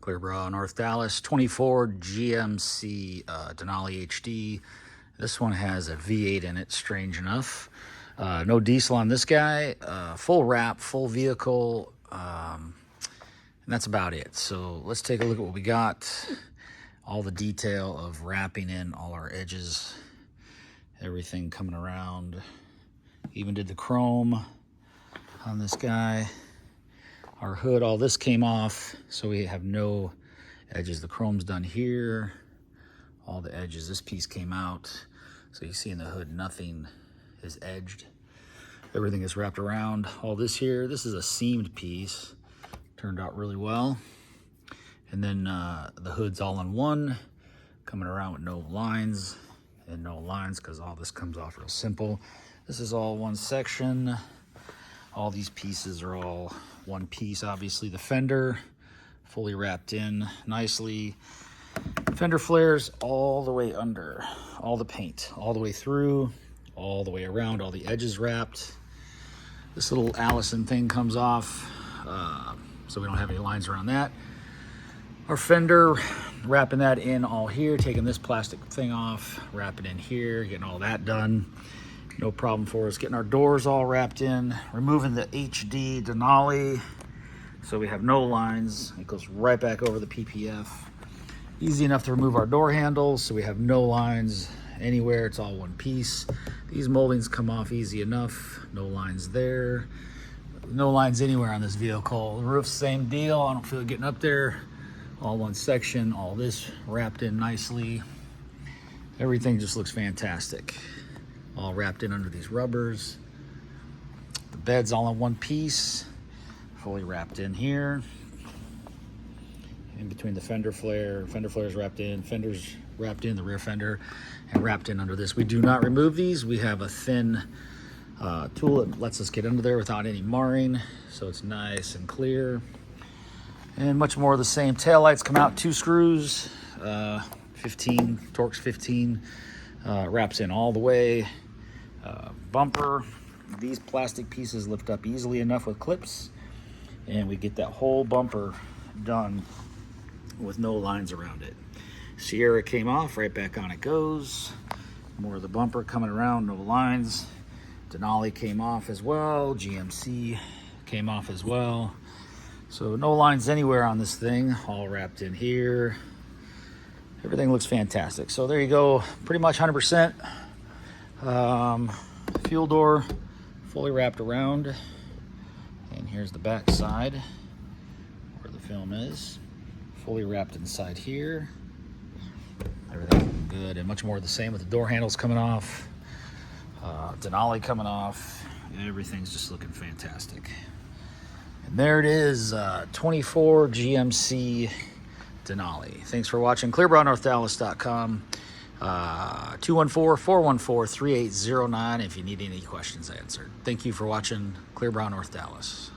Clearbrow, North Dallas, 24 GMC Denali HD. This one has a V8 in it, strange enough. No diesel on this guy. Full wrap, full vehicle, and that's about it. So let's take a look at what we got. All the detail of wrapping in all our edges, everything coming around. Even did the chrome on this guy. Our hood, all this came off, so we have no edges. The chrome's done here. All the edges, this piece came out. So you see in the hood, nothing is edged. Everything is wrapped around. All this here, this is a seamed piece. Turned out really well. And then the hood's all in one, coming around with no lines and no lines because all this comes off real simple. This is all one section. All these pieces are all one piece. Obviously the fender, fully wrapped in nicely. Fender flares all the way under. All the paint, all the way through, all the way around, all the edges wrapped. This little Allison thing comes off, so we don't have any lines around that. Our fender, wrapping that in all here, taking this plastic thing off, wrapping in here, getting all that done. No problem for us. Getting our doors all wrapped in, removing the HD Denali, so we have no lines. It goes right back over the PPF. Easy enough to remove our door handles, so we have no lines anywhere. It's all one piece. These moldings come off easy enough. No lines there. No lines anywhere on this vehicle. The roof, same deal. I don't feel it getting up there. All one section. All this wrapped in nicely. Everything just looks fantastic. All wrapped in under these rubbers. The bed's all in one piece, fully wrapped in here. In between the fender flares wrapped in, fenders wrapped in, the rear fender, and wrapped in under this. We do not remove these. We have a thin tool that lets us get under there without any marring, so it's nice and clear. And much more of the same. Taillights come out, 2 screws, 15, Torx 15. Wraps in all the way. Bumper, these plastic pieces lift up easily enough with clips, and we get that whole bumper done with no lines around it. Sierra came off, right back on it goes. More of the bumper coming around, no lines. Denali came off as well. GMC came off as well. So no lines anywhere on this thing, all wrapped in here. Everything looks fantastic. So there you go, pretty much 100%. Fuel door fully wrapped around. And here's the back side where the film is. Fully wrapped inside here. Everything good, and much more of the same with the door handles coming off. Denali coming off. Everything's just looking fantastic. And there it is, 24 GMC Denali. Thanks for watching. ClearbrowNorthDallas.com. 214-414-3809 if you need any questions answered. Thank you for watching Clearbrow North Dallas.